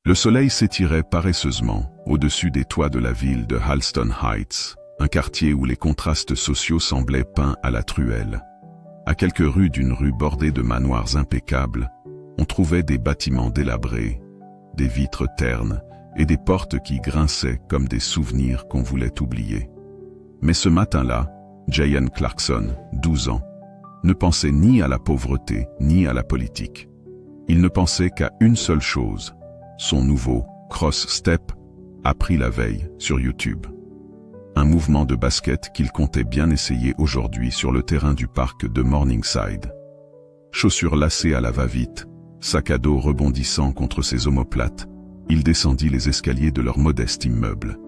Le soleil s'étirait paresseusement au-dessus des toits de la ville de Halston Heights, un quartier où les contrastes sociaux semblaient peints à la truelle. À quelques rues d'une rue bordée de manoirs impeccables, on trouvait des bâtiments délabrés, des vitres ternes et des portes qui grinçaient comme des souvenirs qu'on voulait oublier. Mais ce matin-là, Jayan Clarkson, 12 ans, ne pensait ni à la pauvreté ni à la politique. Il ne pensait qu'à une seule chose, son nouveau cross step, appris la veille sur YouTube. Un mouvement de basket qu'il comptait bien essayer aujourd'hui sur le terrain du parc de Morningside. Chaussures lacées à la va-vite, sac à dos rebondissant contre ses omoplates, il descendit les escaliers de leur modeste immeuble.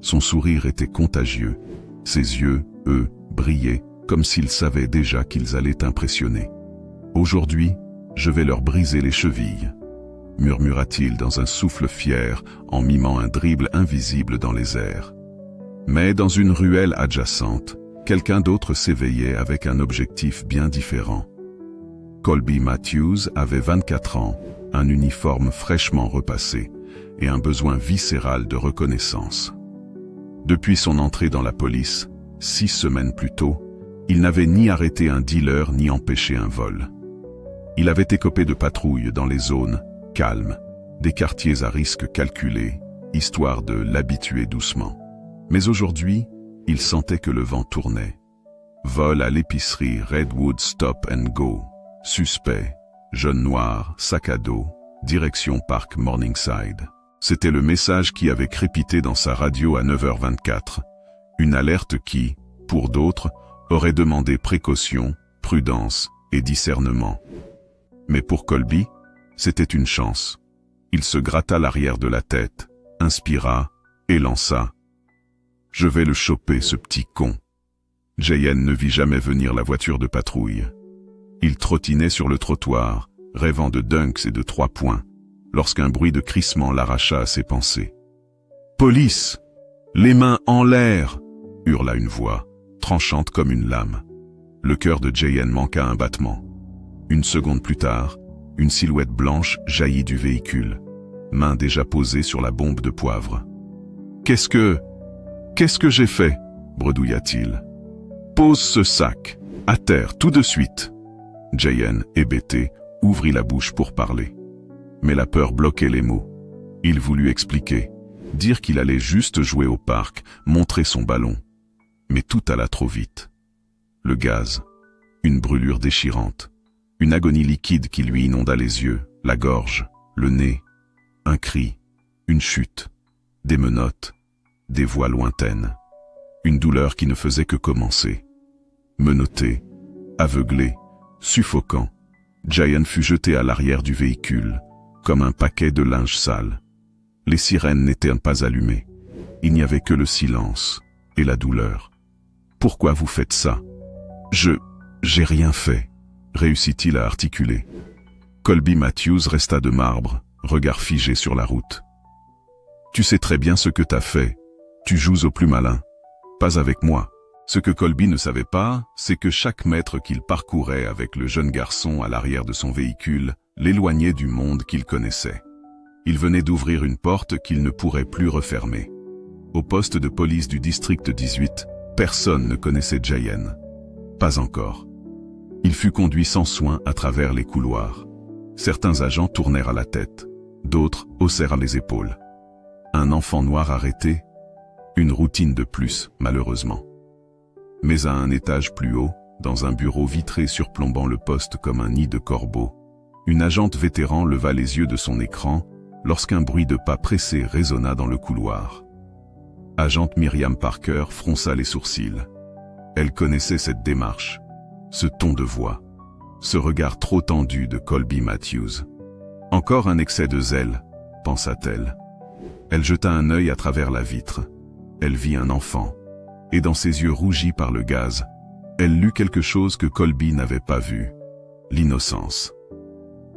Son sourire était contagieux, ses yeux, eux, brillaient comme s'il savait déjà qu'ils allaient impressionner. « Aujourd'hui, je vais leur briser les chevilles », murmura-t-il dans un souffle fier en mimant un dribble invisible dans les airs. Mais dans une ruelle adjacente, quelqu'un d'autre s'éveillait avec un objectif bien différent. Colby Matthews avait 24 ans, un uniforme fraîchement repassé et un besoin viscéral de reconnaissance. Depuis son entrée dans la police, 6 semaines plus tôt, il n'avait ni arrêté un dealer ni empêché un vol. Il avait écopé de patrouilles dans les zones calmes, des quartiers à risque calculé, histoire de l'habituer doucement. Mais aujourd'hui, il sentait que le vent tournait. Vol à l'épicerie Redwood Stop and Go, suspect, jeune noir, sac à dos, direction parc Morningside. C'était le message qui avait crépité dans sa radio à 9h24, une alerte qui, pour d'autres, aurait demandé précaution, prudence et discernement. Mais pour Colby, c'était une chance. Il se gratta l'arrière de la tête, inspira et lança. « Je vais le choper, ce petit con !» Jayan ne vit jamais venir la voiture de patrouille. Il trottinait sur le trottoir, rêvant de dunks et de 3 points, lorsqu'un bruit de crissement l'arracha à ses pensées. « Police! Les mains en l'air !» hurla une voix, tranchante comme une lame. Le cœur de Jayan manqua un battement. Une seconde plus tard, une silhouette blanche jaillit du véhicule, main déjà posée sur la bombe de poivre. « Qu'est-ce que j'ai fait ?» bredouilla-t-il. « Pose ce sac, à terre, tout de suite !» Jayan, hébété, ouvrit la bouche pour parler. Mais la peur bloquait les mots. Il voulut expliquer, dire qu'il allait juste jouer au parc, montrer son ballon. Mais tout alla trop vite. Le gaz, une brûlure déchirante, une agonie liquide qui lui inonda les yeux, la gorge, le nez, un cri, une chute, des menottes, des voix lointaines, une douleur qui ne faisait que commencer. Menotté, aveuglé, suffocant, Jayan fut jeté à l'arrière du véhicule, comme un paquet de linge sale. Les sirènes n'étaient pas allumées. Il n'y avait que le silence et la douleur. « Pourquoi vous faites ça ?»« J'ai rien fait », réussit-il à articuler. Colby Matthews resta de marbre, regard figé sur la route. « Tu sais très bien ce que t'as fait. Tu joues au plus malin. Pas avec moi. » Ce que Colby ne savait pas, c'est que chaque mètre qu'il parcourait avec le jeune garçon à l'arrière de son véhicule l'éloignait du monde qu'il connaissait. Il venait d'ouvrir une porte qu'il ne pourrait plus refermer. Au poste de police du district 18, personne ne connaissait Jayan. Pas encore. Il fut conduit sans soin à travers les couloirs. Certains agents tournèrent à la tête, d'autres haussèrent les épaules. Un enfant noir arrêté? Une routine de plus, malheureusement. Mais à un étage plus haut, dans un bureau vitré surplombant le poste comme un nid de corbeaux, une agente vétéran leva les yeux de son écran lorsqu'un bruit de pas pressés résonna dans le couloir. Agente Miriam Parker fronça les sourcils. Elle connaissait cette démarche, ce ton de voix, ce regard trop tendu de Colby Matthews. Encore un excès de zèle, pensa-t-elle. Elle jeta un œil à travers la vitre. Elle vit un enfant, et dans ses yeux rougis par le gaz, elle lut quelque chose que Colby n'avait pas vu, l'innocence.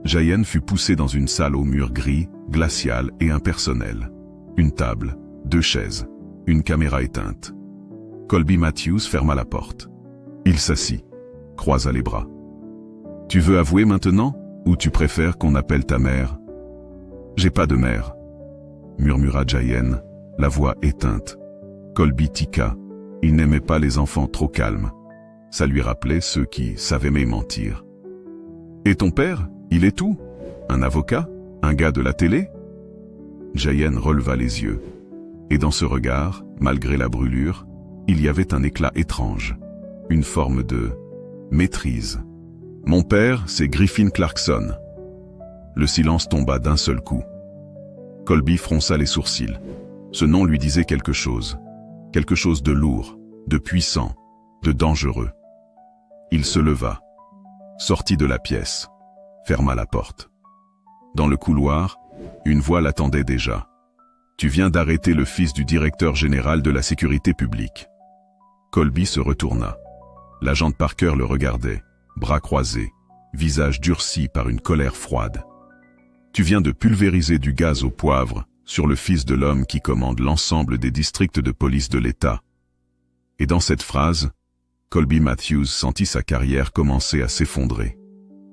Jayan fut poussé dans une salle aux murs gris, glacial et impersonnel. Une table, 2 chaises, une caméra éteinte. Colby Matthews ferma la porte. Il s'assit, croisa les bras. « Tu veux avouer maintenant, ou tu préfères qu'on appelle ta mère ?» J'ai pas de mère, murmura Jayen, la voix éteinte. Colby tiqua. Il n'aimait pas les enfants trop calmes. Ça lui rappelait ceux qui savaient mentir. Et ton père, il est où? Un avocat? Un gars de la télé? Jayen releva les yeux. Et dans ce regard, malgré la brûlure, il y avait un éclat étrange. Une forme de maîtrise. Mon père, c'est Griffin Clarkson. Le silence tomba d'un seul coup. Colby fronça les sourcils. Ce nom lui disait quelque chose de lourd, de puissant, de dangereux. Il se leva, sortit de la pièce, ferma la porte. Dans le couloir, une voix l'attendait déjà. Tu viens d'arrêter le fils du directeur général de la sécurité publique. Colby se retourna. L'agent Parker le regardait, bras croisés, visage durci par une colère froide. Tu viens de pulvériser du gaz au poivre sur le fils de l'homme qui commande l'ensemble des districts de police de l'État. Et dans cette phrase, Colby Matthews sentit sa carrière commencer à s'effondrer.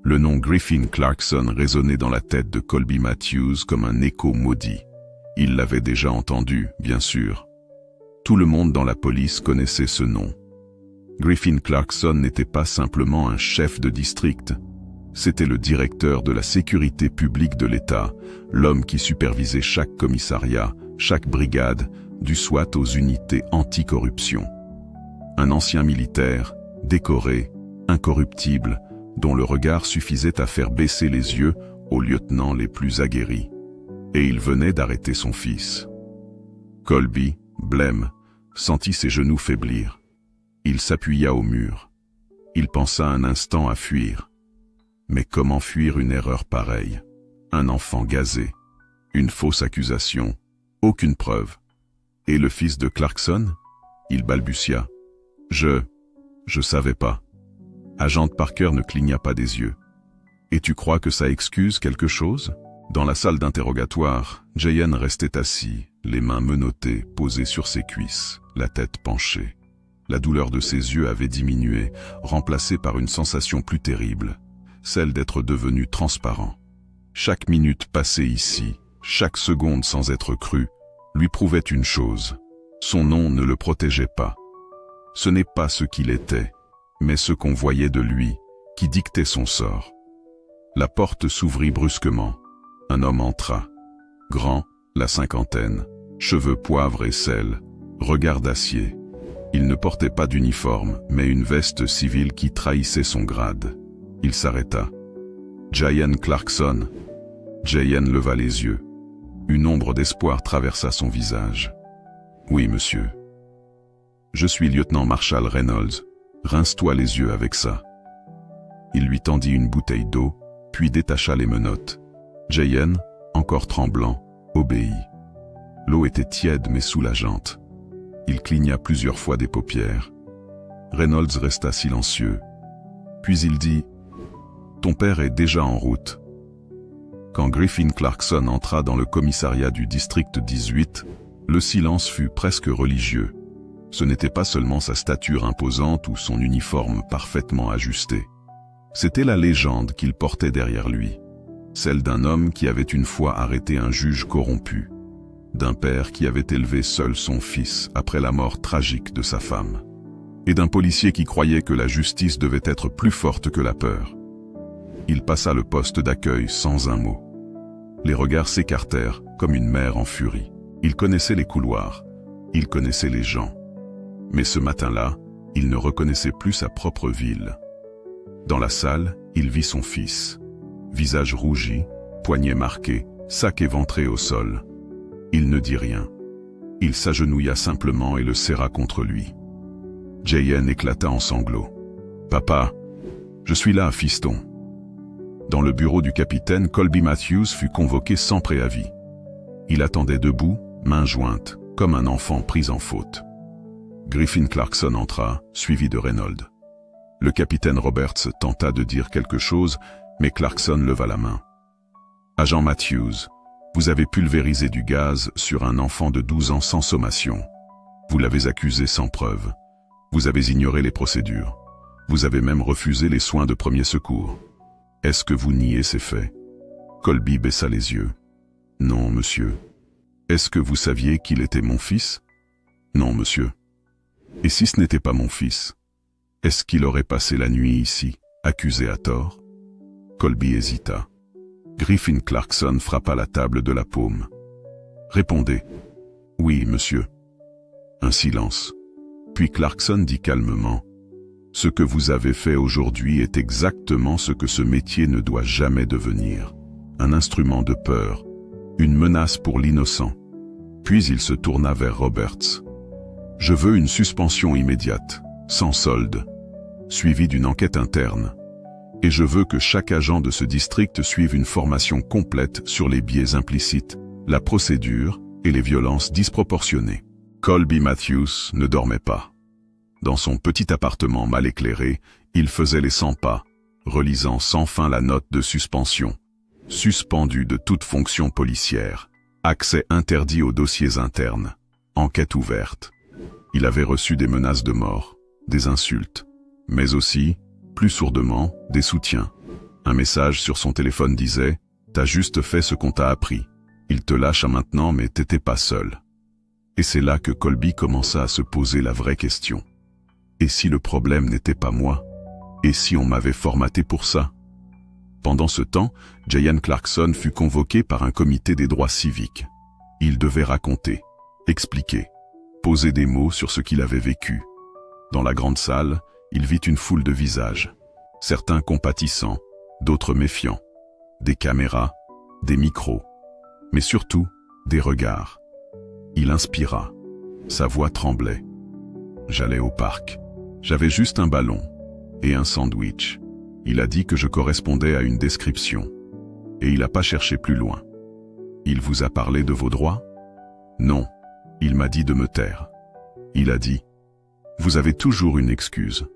Le nom Griffin Clarkson résonnait dans la tête de Colby Matthews comme un écho maudit. Il l'avait déjà entendu, bien sûr. Tout le monde dans la police connaissait ce nom. Griffin Clarkson n'était pas simplement un chef de district. C'était le directeur de la sécurité publique de l'État, l'homme qui supervisait chaque commissariat, chaque brigade, du SWAT aux unités anticorruption. Un ancien militaire, décoré, incorruptible, dont le regard suffisait à faire baisser les yeux aux lieutenants les plus aguerris. Et il venait d'arrêter son fils. Colby, blême, sentit ses genoux faiblir. Il s'appuya au mur. Il pensa un instant à fuir. Mais comment fuir une erreur pareille? Un enfant gazé, une fausse accusation, aucune preuve. Et le fils de Clarkson? Il balbutia. Je savais pas. Agent Parker ne cligna pas des yeux. Et tu crois que ça excuse quelque chose? Dans la salle d'interrogatoire, Jayen restait assis, les mains menottées, posées sur ses cuisses, la tête penchée. La douleur de ses yeux avait diminué, remplacée par une sensation plus terrible, celle d'être devenu transparent. Chaque minute passée ici, chaque seconde sans être crue, lui prouvait une chose. Son nom ne le protégeait pas. Ce n'est pas ce qu'il était, mais ce qu'on voyait de lui, qui dictait son sort. La porte s'ouvrit brusquement. Un homme entra. Grand, la cinquantaine, cheveux poivre et sel, regard d'acier. Il ne portait pas d'uniforme, mais une veste civile qui trahissait son grade. Il s'arrêta. Jayen Clarkson. Jayen leva les yeux. Une ombre d'espoir traversa son visage. Oui, monsieur. Je suis lieutenant Marshall Reynolds. Rince-toi les yeux avec ça. Il lui tendit une bouteille d'eau, puis détacha les menottes. Jayen, encore tremblant, obéit. L'eau était tiède mais soulageante. Il cligna plusieurs fois des paupières. Reynolds resta silencieux. Puis il dit « Ton père est déjà en route. » Quand Griffin Clarkson entra dans le commissariat du district 18, le silence fut presque religieux. Ce n'était pas seulement sa stature imposante ou son uniforme parfaitement ajusté. C'était la légende qu'il portait derrière lui. Celle d'un homme qui avait une fois arrêté un juge corrompu, d'un père qui avait élevé seul son fils après la mort tragique de sa femme, et d'un policier qui croyait que la justice devait être plus forte que la peur. Il passa le poste d'accueil sans un mot. Les regards s'écartèrent comme une mer en furie. Il connaissait les couloirs, il connaissait les gens. Mais ce matin-là, il ne reconnaissait plus sa propre ville. Dans la salle, il vit son fils. Visage rougi, poignets marqués, sac éventré au sol. Il ne dit rien. Il s'agenouilla simplement et le serra contre lui. Jayen éclata en sanglots. « Papa, je suis là, fiston. » Dans le bureau du capitaine, Colby Matthews fut convoqué sans préavis. Il attendait debout, mains jointes, comme un enfant pris en faute. Griffin Clarkson entra, suivi de Reynolds. Le capitaine Roberts tenta de dire quelque chose, mais Clarkson leva la main. « Agent Matthews, vous avez pulvérisé du gaz sur un enfant de 12 ans sans sommation. Vous l'avez accusé sans preuve. Vous avez ignoré les procédures. Vous avez même refusé les soins de premier secours. Est-ce que vous niez ces faits ?» Colby baissa les yeux. Non, monsieur. Est-ce que vous saviez qu'il était mon fils? Non, monsieur. Et si ce n'était pas mon fils, est-ce qu'il aurait passé la nuit ici, accusé à tort? Colby hésita. Griffin Clarkson frappa la table de la paume. Répondez. Oui, monsieur. Un silence. Puis Clarkson dit calmement. Ce que vous avez fait aujourd'hui est exactement ce que ce métier ne doit jamais devenir. Un instrument de peur. Une menace pour l'innocent. Puis il se tourna vers Roberts. Je veux une suspension immédiate, sans solde, suivie d'une enquête interne. Et je veux que chaque agent de ce district suive une formation complète sur les biais implicites, la procédure et les violences disproportionnées. Colby Matthews ne dormait pas. Dans son petit appartement mal éclairé, il faisait les 100 pas, relisant sans fin la note de suspension. Suspendu de toute fonction policière. Accès interdit aux dossiers internes. Enquête ouverte. Il avait reçu des menaces de mort, des insultes, mais aussi, plus sourdement, des soutiens. Un message sur son téléphone disait « T'as juste fait ce qu'on t'a appris. Il te lâche maintenant, mais t'étais pas seul. » Et c'est là que Colby commença à se poser la vraie question. Et si le problème n'était pas moi? Et si on m'avait formaté pour ça? Pendant ce temps, Jayan Clarkson fut convoqué par un comité des droits civiques. Il devait raconter, expliquer, poser des mots sur ce qu'il avait vécu. Dans la grande salle, il vit une foule de visages, certains compatissants, d'autres méfiants, des caméras, des micros, mais surtout des regards. Il inspira, sa voix tremblait. J'allais au parc, j'avais juste un ballon et un sandwich. Il a dit que je correspondais à une description, et il n'a pas cherché plus loin. Il vous a parlé de vos droits? Non, il m'a dit de me taire. Il a dit, vous avez toujours une excuse,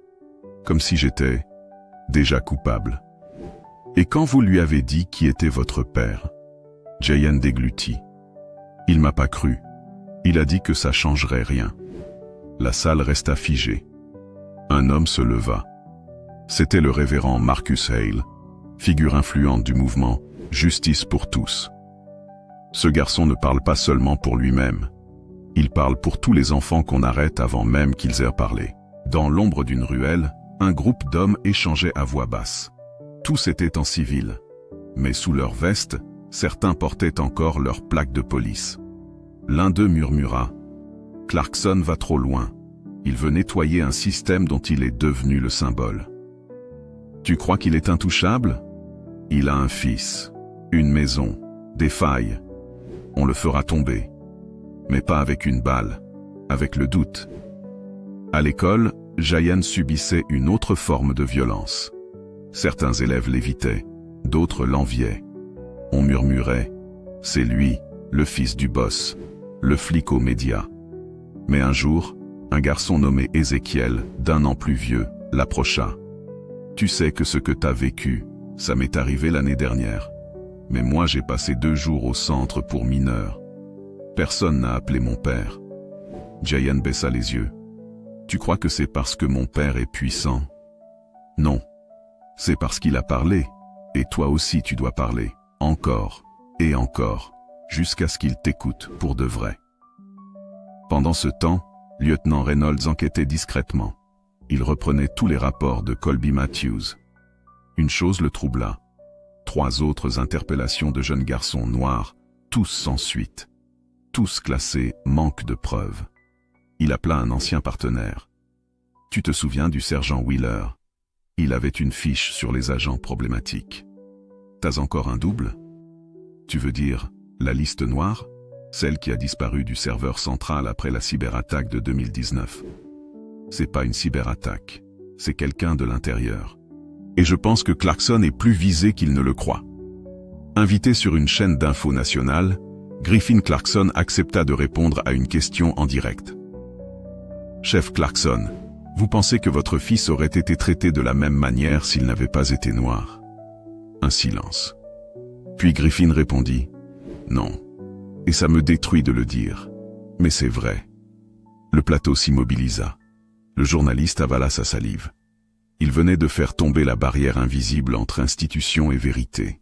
comme si j'étais déjà coupable. Et quand vous lui avez dit qui était votre père, Jayan déglutit. Il m'a pas cru. Il a dit que ça changerait rien. La salle resta figée. Un homme se leva. C'était le révérend Marcus Hale, figure influente du mouvement Justice pour tous. Ce garçon ne parle pas seulement pour lui-même. Il parle pour tous les enfants qu'on arrête avant même qu'ils aient parlé. Dans l'ombre d'une ruelle, un groupe d'hommes échangeait à voix basse. Tous étaient en civil, mais sous leurs vestes, certains portaient encore leurs plaques de police. L'un d'eux murmura « Clarkson va trop loin. Il veut nettoyer un système dont il est devenu le symbole. » Tu crois qu'il est intouchable? Il a un fils, une maison, des failles. On le fera tomber. Mais pas avec une balle, avec le doute. À l'école, Jayan subissait une autre forme de violence. Certains élèves l'évitaient, d'autres l'enviaient. On murmurait « C'est lui, le fils du boss, le flic aux médias. » Mais un jour, un garçon nommé Ézéchiel, d'1 an plus vieux, l'approcha. Tu sais que ce que t'as vécu, ça m'est arrivé l'année dernière. Mais moi j'ai passé 2 jours au centre pour mineurs. Personne n'a appelé mon père. Jayan baissa les yeux. Tu crois que c'est parce que mon père est puissant? Non. C'est parce qu'il a parlé. Et toi aussi tu dois parler. Encore. Et encore. Jusqu'à ce qu'il t'écoute pour de vrai. Pendant ce temps, lieutenant Reynolds enquêtait discrètement. Il reprenait tous les rapports de Colby Matthews. Une chose le troubla. 3 autres interpellations de jeunes garçons noirs, tous sans suite. Tous classés manque de preuves. Il appela un ancien partenaire. Tu te souviens du sergent Wheeler? Il avait une fiche sur les agents problématiques. T'as encore un double? Tu veux dire la liste noire? Celle qui a disparu du serveur central après la cyberattaque de 2019. C'est pas une cyberattaque, c'est quelqu'un de l'intérieur. Et je pense que Clarkson est plus visé qu'il ne le croit. Invité sur une chaîne d'info nationale, Griffin Clarkson accepta de répondre à une question en direct. Chef Clarkson, vous pensez que votre fils aurait été traité de la même manière s'il n'avait pas été noir? Un silence. Puis Griffin répondit, non. Et ça me détruit de le dire. Mais c'est vrai. Le plateau s'immobilisa. Le journaliste avala sa salive. Il venait de faire tomber la barrière invisible entre institution et vérité.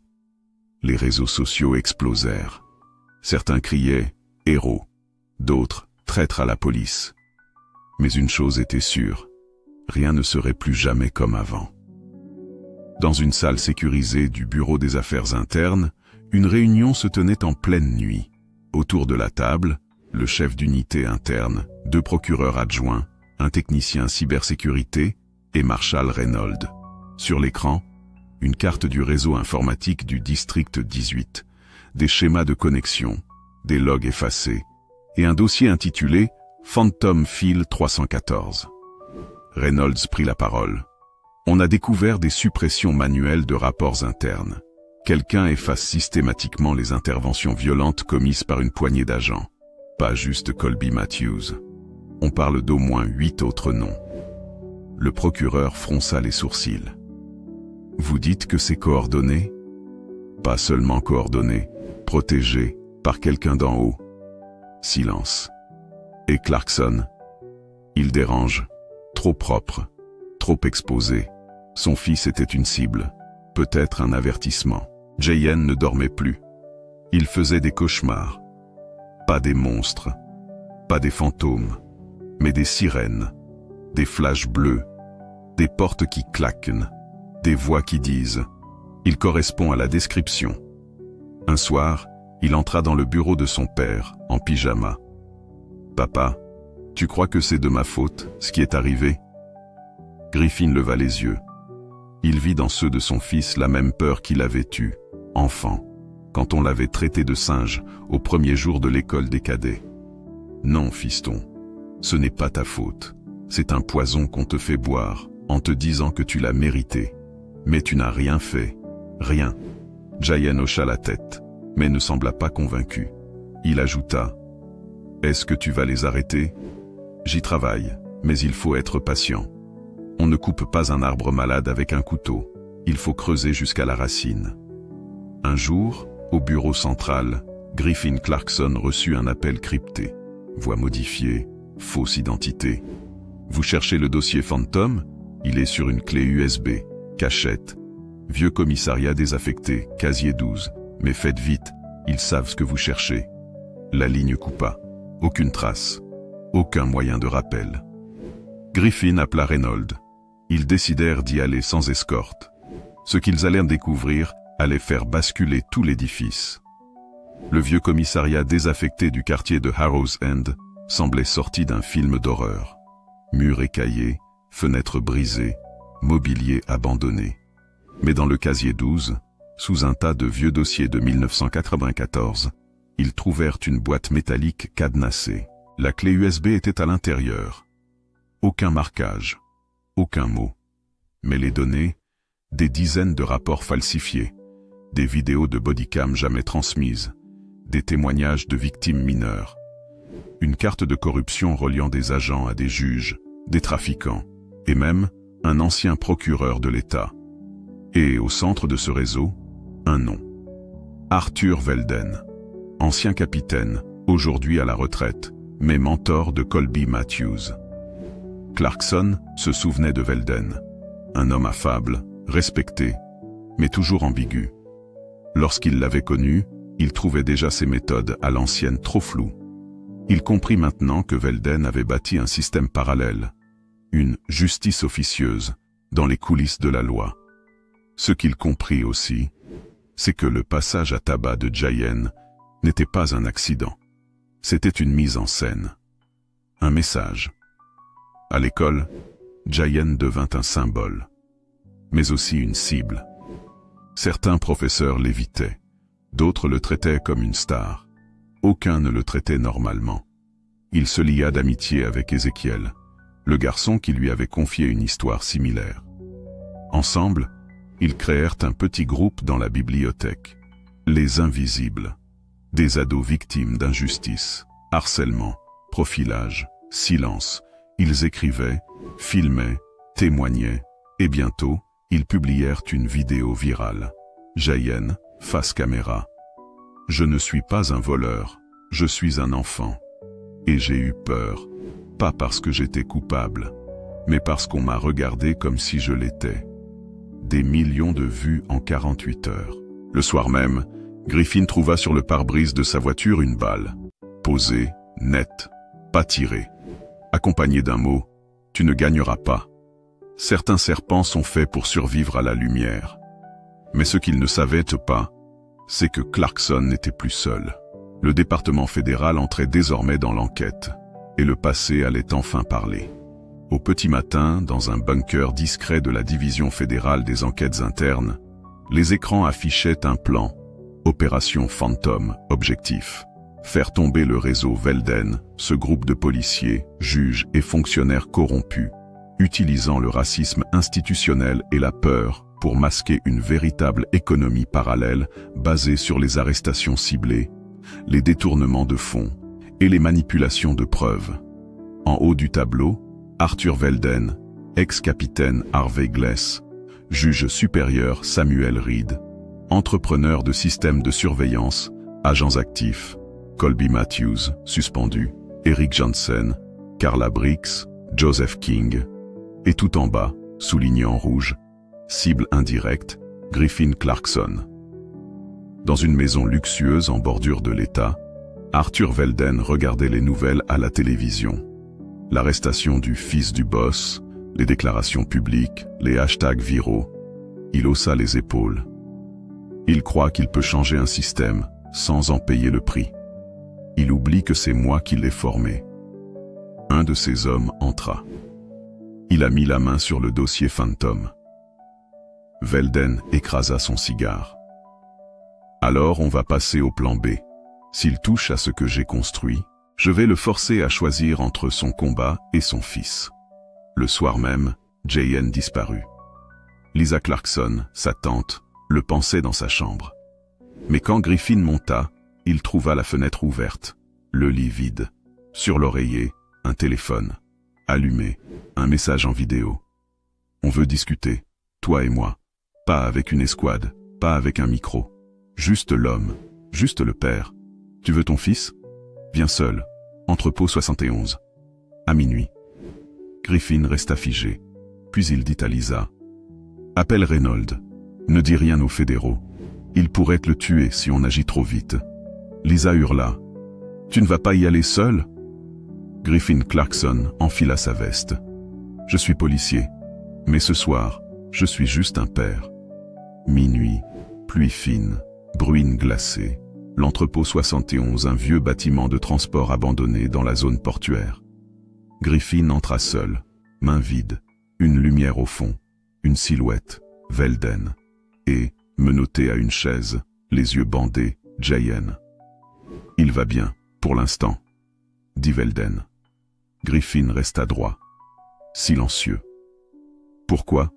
Les réseaux sociaux explosèrent. Certains criaient « héros », d'autres « traîtres à la police ». Mais une chose était sûre, rien ne serait plus jamais comme avant. Dans une salle sécurisée du Bureau des Affaires internes, une réunion se tenait en pleine nuit. Autour de la table, le chef d'unité interne, 2 procureurs adjoints, un technicien cybersécurité et Marshall Reynolds. Sur l'écran, une carte du réseau informatique du district 18, des schémas de connexion, des logs effacés et un dossier intitulé « Phantom File 314 ». Reynolds prit la parole. On a découvert des suppressions manuelles de rapports internes. Quelqu'un efface systématiquement les interventions violentes commises par une poignée d'agents. Pas juste Colby Matthews. On parle d'au moins 8 autres noms. Le procureur fronça les sourcils. Vous dites que c'est coordonné? Pas seulement coordonné, protégé par quelqu'un d'en haut. Silence. Et Clarkson? Il dérange. Trop propre. Trop exposé. Son fils était une cible. Peut-être un avertissement. Jayen ne dormait plus. Il faisait des cauchemars. Pas des monstres. Pas des fantômes. Mais des sirènes. Des flashs bleus. Des portes qui claquent. Des voix qui disent « Il correspond à la description ». Un soir, il entra dans le bureau de son père, en pyjama. « Papa, tu crois que c'est de ma faute, ce qui est arrivé ?» Griffin leva les yeux. Il vit dans ceux de son fils la même peur qu'il avait eue, enfant, quand on l'avait traité de singe au premier jour de l'école des cadets. « Non, fiston, ce n'est pas ta faute. C'est un poison qu'on te fait boire, en te disant que tu l'as mérité. Mais tu n'as rien fait. Rien. » Jayen hocha la tête, mais ne sembla pas convaincu. Il ajouta « Est-ce que tu vas les arrêter ? J'y travaille, mais il faut être patient. On ne coupe pas un arbre malade avec un couteau. Il faut creuser jusqu'à la racine. » Un jour, au bureau central, Griffin Clarkson reçut un appel crypté. Voix modifiée, fausse identité. « Vous cherchez le dossier Phantom ? Il est sur une clé USB. Cachette. Vieux commissariat désaffecté, casier 12. Mais faites vite, ils savent ce que vous cherchez. » La ligne coupa. Aucune trace. Aucun moyen de rappel. Griffin appela Reynolds. Ils décidèrent d'y aller sans escorte. Ce qu'ils allaient découvrir allait faire basculer tout l'édifice. Le vieux commissariat désaffecté du quartier de Harrow's End semblait sorti d'un film d'horreur. Murs écaillés, fenêtres brisées, mobilier abandonné. Mais dans le casier 12, sous un tas de vieux dossiers de 1994, ils trouvèrent une boîte métallique cadenassée. La clé USB était à l'intérieur. Aucun marquage, aucun mot. Mais les données, des dizaines de rapports falsifiés, des vidéos de bodycam jamais transmises, des témoignages de victimes mineures, une carte de corruption reliant des agents à des juges, des trafiquants, et même un ancien procureur de l'État. Et au centre de ce réseau, un nom. Arthur Velden, ancien capitaine, aujourd'hui à la retraite, mais mentor de Colby Matthews. Clarkson se souvenait de Velden, un homme affable, respecté, mais toujours ambigu. Lorsqu'il l'avait connu, il trouvait déjà ses méthodes à l'ancienne trop floues. Il comprit maintenant que Velden avait bâti un système parallèle, une justice officieuse, dans les coulisses de la loi. Ce qu'il comprit aussi, c'est que le passage à tabac de Jayen n'était pas un accident. C'était une mise en scène. Un message. À l'école, Jayen devint un symbole, mais aussi une cible. Certains professeurs l'évitaient, d'autres le traitaient comme une star. Aucun ne le traitait normalement. Il se lia d'amitié avec Ézéchiel, le garçon qui lui avait confié une histoire similaire. Ensemble, ils créèrent un petit groupe dans la bibliothèque. Les Invisibles. Des ados victimes d'injustice, harcèlement, profilage, silence. Ils écrivaient, filmaient, témoignaient, et bientôt, ils publièrent une vidéo virale. Jayen, face caméra. « Je ne suis pas un voleur, je suis un enfant. Et j'ai eu peur, pas parce que j'étais coupable, mais parce qu'on m'a regardé comme si je l'étais. » Des millions de vues en 48 heures. Le soir même, Griffin trouva sur le pare-brise de sa voiture une balle. Posée, nette, pas tirée. Accompagnée d'un mot, « Tu ne gagneras pas ». Certains serpents sont faits pour survivre à la lumière. Mais ce qu'il ne savait pas, c'est que Clarkson n'était plus seul. Le département fédéral entrait désormais dans l'enquête, et le passé allait enfin parler. Au petit matin, dans un bunker discret de la division fédérale des enquêtes internes, les écrans affichaient un plan. Opération Phantom, objectif. Faire tomber le réseau Velden, ce groupe de policiers, juges et fonctionnaires corrompus, utilisant le racisme institutionnel et la peur pour masquer une véritable économie parallèle basée sur les arrestations ciblées, les détournements de fonds et les manipulations de preuves. En haut du tableau, Arthur Velden, ex-capitaine Harvey Gless, juge supérieur Samuel Reed, entrepreneur de systèmes de surveillance, agents actifs, Colby Matthews, suspendu, Eric Johnson, Carla Briggs, Joseph King, et tout en bas, souligné en rouge, cible indirecte, Griffin Clarkson. Dans une maison luxueuse en bordure de l'État, Arthur Velden regardait les nouvelles à la télévision. L'arrestation du fils du boss, les déclarations publiques, les hashtags viraux. Il haussa les épaules. Il croit qu'il peut changer un système sans en payer le prix. Il oublie que c'est moi qui l'ai formé. Un de ces hommes entra. Il a mis la main sur le dossier Phantom. Velden écrasa son cigare. Alors on va passer au plan B. S'il touche à ce que j'ai construit, je vais le forcer à choisir entre son combat et son fils. Le soir même, Jayen disparut. Lisa Clarkson, sa tante, le pensait dans sa chambre. Mais quand Griffin monta, il trouva la fenêtre ouverte, le lit vide. Sur l'oreiller, un téléphone. Allumé, un message en vidéo. On veut discuter, toi et moi. Pas avec une escouade, pas avec un micro. Juste l'homme, juste le père. Tu veux ton fils? Viens seul. Entrepôt 71. À minuit. Griffin resta figé. Puis il dit à Lisa. Appelle Reynolds. Ne dis rien aux fédéraux. Ils pourraient te le tuer si on agit trop vite. Lisa hurla. Tu ne vas pas y aller seul? Griffin Clarkson enfila sa veste. Je suis policier. Mais ce soir, je suis juste un père. Minuit, pluie fine, bruine glacée. L'entrepôt 71, un vieux bâtiment de transport abandonné dans la zone portuaire. Griffin entra seul, main vide, une lumière au fond, une silhouette, Velden, et, menotté à une chaise, les yeux bandés, Jayen. Il va bien, pour l'instant, dit Velden. Griffin resta droit, silencieux. Pourquoi?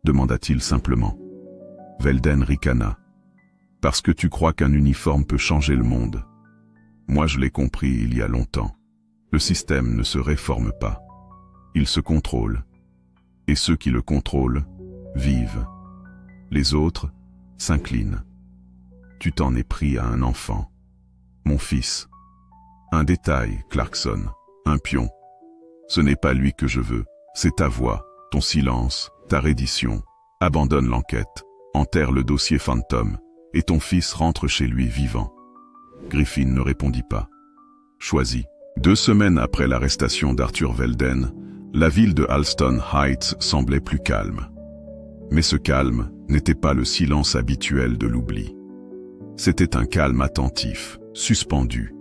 Demanda-t-il simplement. Velden ricana. Parce que tu crois qu'un uniforme peut changer le monde. Moi je l'ai compris il y a longtemps. Le système ne se réforme pas. Il se contrôle. Et ceux qui le contrôlent vivent. Les autres s'inclinent. Tu t'en es pris à un enfant. Mon fils. Un détail, Clarkson. Un pion. Ce n'est pas lui que je veux. C'est ta voix, ton silence, ta reddition. Abandonne l'enquête. Enterre le dossier Phantom. Et ton fils rentre chez lui vivant. Griffin ne répondit pas. Choisis. 2 semaines après l'arrestation d'Arthur Velden, la ville de Halston Heights semblait plus calme. Mais ce calme n'était pas le silence habituel de l'oubli. C'était un calme attentif, suspendu,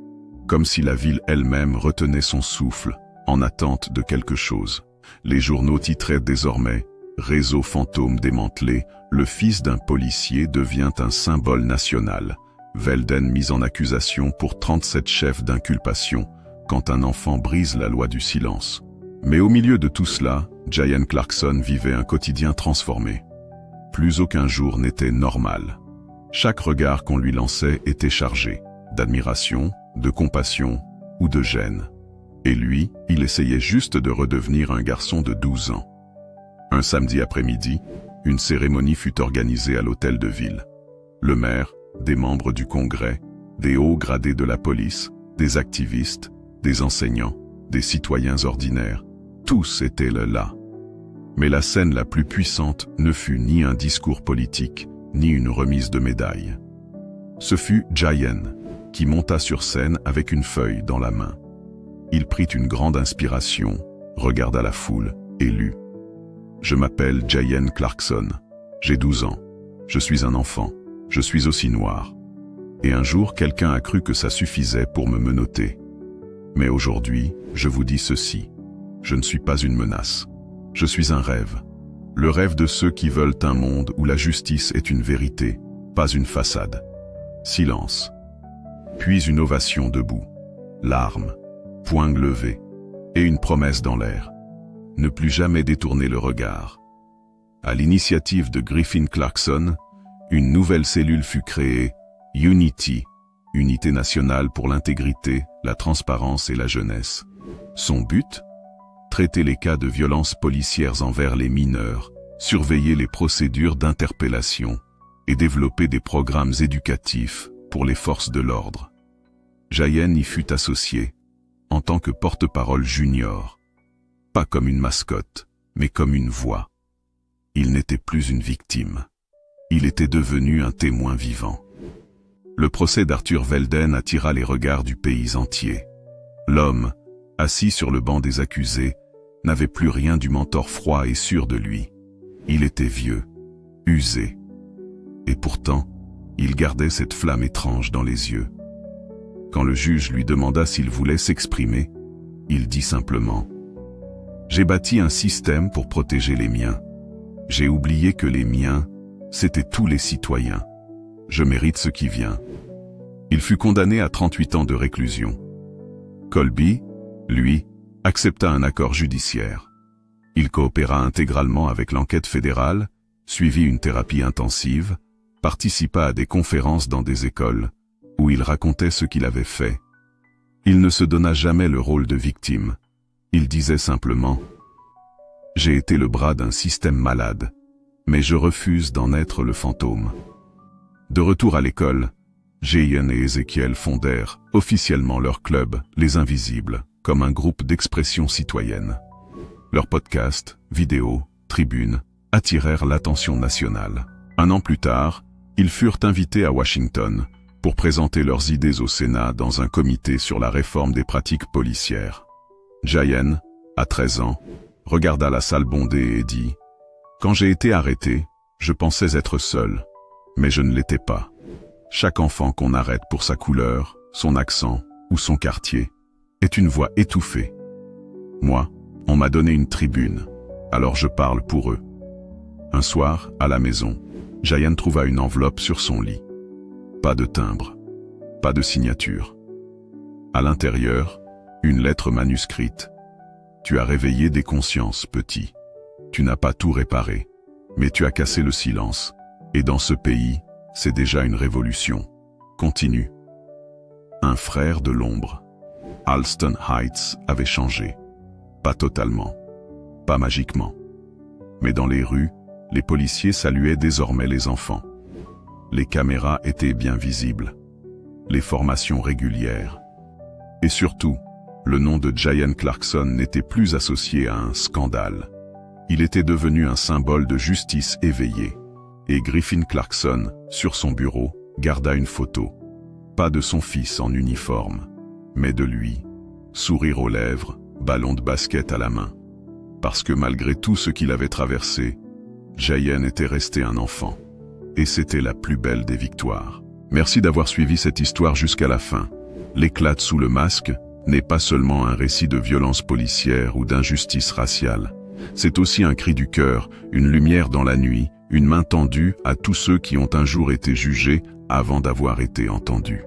comme si la ville elle-même retenait son souffle, en attente de quelque chose. Les journaux titraient désormais « Réseau fantôme démantelé, le fils d'un policier devient un symbole national. Velden mis en accusation pour 37 chefs d'inculpation, quand un enfant brise la loi du silence. » Mais au milieu de tout cela, Jayen Clarkson vivait un quotidien transformé. Plus aucun jour n'était normal. Chaque regard qu'on lui lançait était chargé d'admiration, de compassion ou de gêne. Et lui, il essayait juste de redevenir un garçon de 12 ans. Un samedi après-midi, une cérémonie fut organisée à l'hôtel de ville. Le maire, des membres du Congrès, des hauts gradés de la police, des activistes, des enseignants, des citoyens ordinaires, tous étaient là. Mais la scène la plus puissante ne fut ni un discours politique, ni une remise de médaille. Ce fut Jayen, qui monta sur scène avec une feuille dans la main. Il prit une grande inspiration, regarda la foule et lut. « Je m'appelle Jayen Clarkson, j'ai 12 ans, je suis un enfant, je suis aussi noir. Et un jour, quelqu'un a cru que ça suffisait pour me menotter. Mais aujourd'hui, je vous dis ceci, je ne suis pas une menace, je suis un rêve. Le rêve de ceux qui veulent un monde où la justice est une vérité, pas une façade. » Silence. Puis une ovation debout. Larmes, poing levé, et une promesse dans l'air. Ne plus jamais détourner le regard. À l'initiative de Griffin Clarkson, une nouvelle cellule fut créée, Unity, Unité nationale pour l'intégrité, la transparence et la jeunesse. Son but? Traiter les cas de violences policières envers les mineurs, surveiller les procédures d'interpellation et développer des programmes éducatifs pour les forces de l'ordre. Jayen y fut associé, en tant que porte-parole junior, pas comme une mascotte, mais comme une voix. Il n'était plus une victime. Il était devenu un témoin vivant. Le procès d'Arthur Velden attira les regards du pays entier. L'homme, assis sur le banc des accusés, n'avait plus rien du mentor froid et sûr de lui. Il était vieux, usé. Et pourtant, il gardait cette flamme étrange dans les yeux. Quand le juge lui demanda s'il voulait s'exprimer, il dit simplement « J'ai bâti un système pour protéger les miens. J'ai oublié que les miens, c'étaient tous les citoyens. Je mérite ce qui vient. » Il fut condamné à 38 ans de réclusion. Colby, lui, accepta un accord judiciaire. Il coopéra intégralement avec l'enquête fédérale, suivit une thérapie intensive, participa à des conférences dans des écoles, où il racontait ce qu'il avait fait. Il ne se donna jamais le rôle de victime. Il disait simplement « J'ai été le bras d'un système malade, mais je refuse d'en être le fantôme. » De retour à l'école, Jayen et Ezekiel fondèrent officiellement leur club, Les Invisibles, comme un groupe d'expression citoyenne. Leurs podcasts, vidéos, tribunes attirèrent l'attention nationale. Un an plus tard, ils furent invités à Washington pour présenter leurs idées au Sénat dans un comité sur la réforme des pratiques policières. Jayen, à 13 ans, regarda la salle bondée et dit « Quand j'ai été arrêté, je pensais être seul, mais je ne l'étais pas. Chaque enfant qu'on arrête pour sa couleur, son accent ou son quartier est une voix étouffée. Moi, on m'a donné une tribune, alors je parle pour eux. » Un soir, à la maison, Jayen trouva une enveloppe sur son lit. Pas de timbre, pas de signature. À l'intérieur, une lettre manuscrite. « Tu as réveillé des consciences, petit. Tu n'as pas tout réparé, mais tu as cassé le silence. Et dans ce pays, c'est déjà une révolution. Continue. » Un frère de l'ombre. Halston Heights avait changé. Pas totalement, pas magiquement. Mais dans les rues, les policiers saluaient désormais les enfants. Les caméras étaient bien visibles. Les formations régulières. Et surtout, le nom de Jayen Clarkson n'était plus associé à un scandale. Il était devenu un symbole de justice éveillée. Et Griffin Clarkson, sur son bureau, garda une photo. Pas de son fils en uniforme, mais de lui, sourire aux lèvres, ballon de basket à la main. Parce que malgré tout ce qu'il avait traversé, Jayen était resté un enfant. Et c'était la plus belle des victoires. Merci d'avoir suivi cette histoire jusqu'à la fin. L'éclate sous le masque n'est pas seulement un récit de violence policière ou d'injustice raciale. C'est aussi un cri du cœur, une lumière dans la nuit, une main tendue à tous ceux qui ont un jour été jugés avant d'avoir été entendus.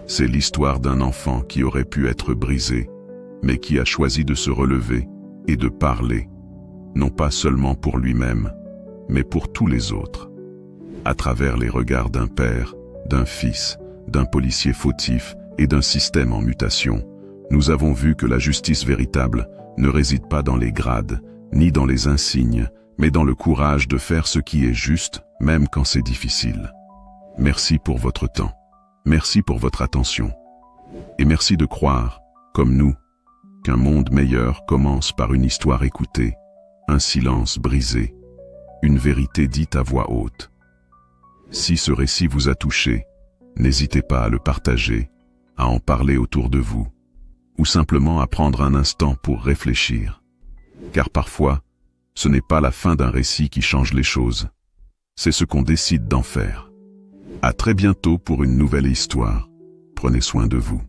C'est l'histoire d'un enfant qui aurait pu être brisé, mais qui a choisi de se relever et de parler, non pas seulement pour lui-même, mais pour tous les autres. À travers les regards d'un père, d'un fils, d'un policier fautif et d'un système en mutation, nous avons vu que la justice véritable ne réside pas dans les grades, ni dans les insignes, mais dans le courage de faire ce qui est juste, même quand c'est difficile. Merci pour votre temps. Merci pour votre attention. Et merci de croire, comme nous, qu'un monde meilleur commence par une histoire écoutée, un silence brisé, une vérité dite à voix haute. Si ce récit vous a touché, N'hésitez pas à le partager, à en parler autour de vous, ou simplement à prendre un instant pour réfléchir. Car parfois, ce n'est pas la fin d'un récit qui change les choses, c'est ce qu'on décide d'en faire. À très bientôt pour une nouvelle histoire. Prenez soin de vous.